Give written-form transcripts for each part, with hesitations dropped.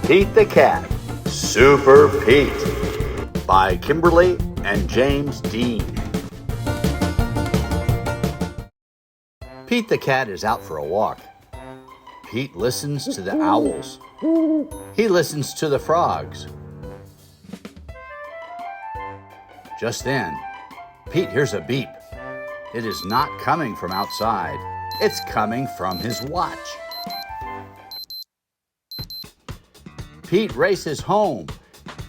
Pete the Cat, Super Pete, by Kimberly and James Dean. Pete the Cat is out for a walk. Pete listens to the owls. He listens to the frogs. Just then, Pete hears a beep. It is not coming from outside. It's coming from his watch. Pete races home.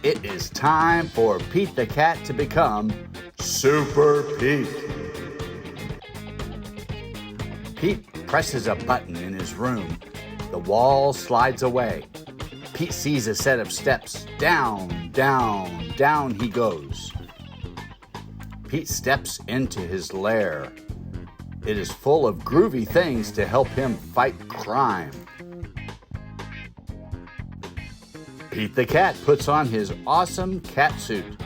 It is time for Pete the Cat to become Super Pete. Pete presses a button in his room. The wall slides away. Pete sees a set of steps. Down, down, down he goes. Pete steps into his lair. It is full of groovy things to help him fight crime. Pete the Cat puts on his awesome cat suit.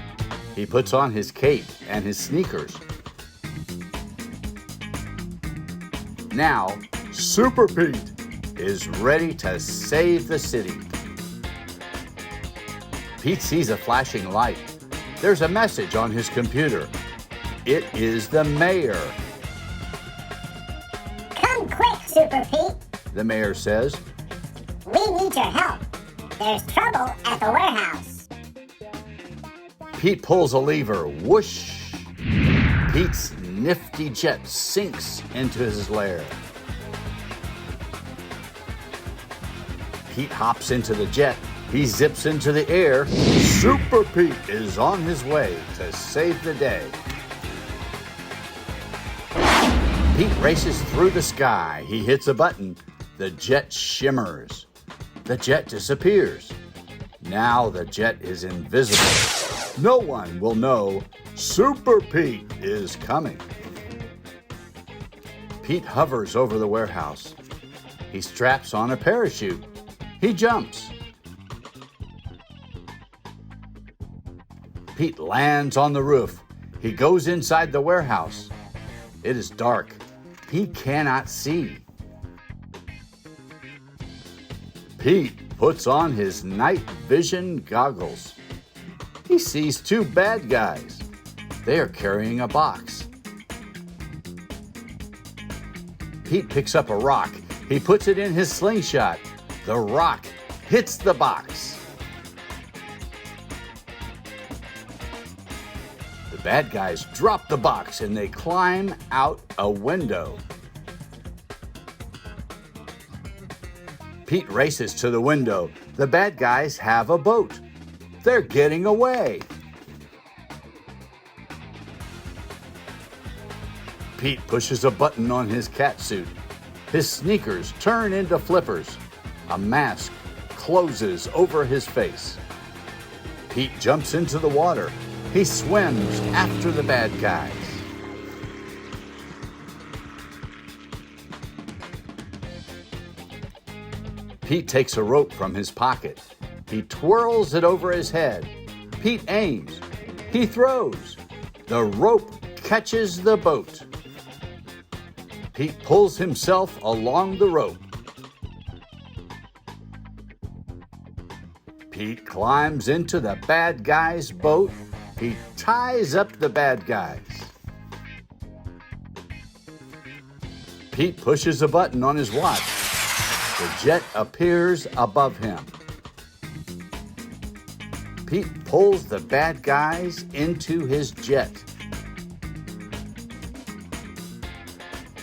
He puts on his cape and his sneakers. Now, Super Pete is ready to save the city. Pete sees a flashing light. There's a message on his computer. It is the mayor. Come quick, Super Pete, The mayor says. we need your help. There's trouble at the warehouse. Pete pulls a lever. Whoosh! Pete's nifty jet sinks into his lair. Pete hops into the jet. He zips into the air. Super Pete is on his way to save the day. Pete races through the sky. He hits a button. The jet shimmers. The jet disappears. Now the jet is invisible. No one will know Super Pete is coming. Pete hovers over the warehouse. He straps on a parachute. He jumps. Pete lands on the roof. He goes inside the warehouse. It is dark. He cannot see. Pete puts on his night vision goggles. He sees two bad guys. They are carrying a box. Pete picks up a rock. He puts it in his slingshot. The rock hits the box. The bad guys drop the box and they climb out a window. Pete races to the window. The bad guys have a boat. They're getting away. Pete pushes a button on his cat suit. His sneakers turn into flippers. A mask closes over his face. Pete jumps into the water. He swims after the bad guys. Pete takes a rope from his pocket. He twirls it over his head. Pete aims. He throws. The rope catches the boat. Pete pulls himself along the rope. Pete climbs into the bad guy's boat. He ties up the bad guys. Pete pushes a button on his watch. The jet appears above him. Pete pulls the bad guys into his jet.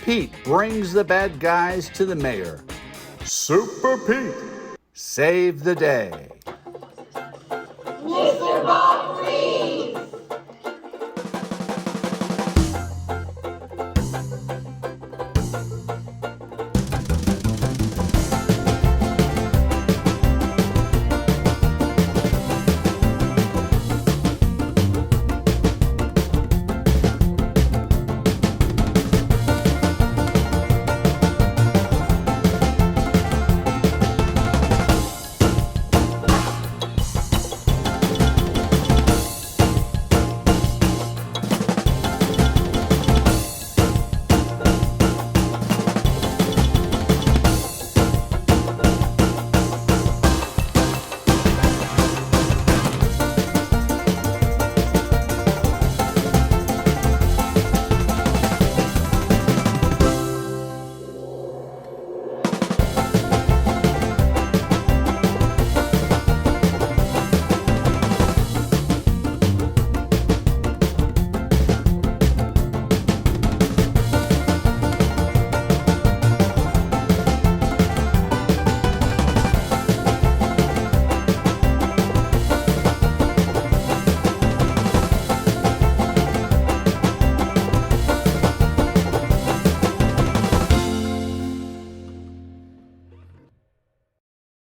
Pete brings the bad guys to the mayor. Super Pete, save the day.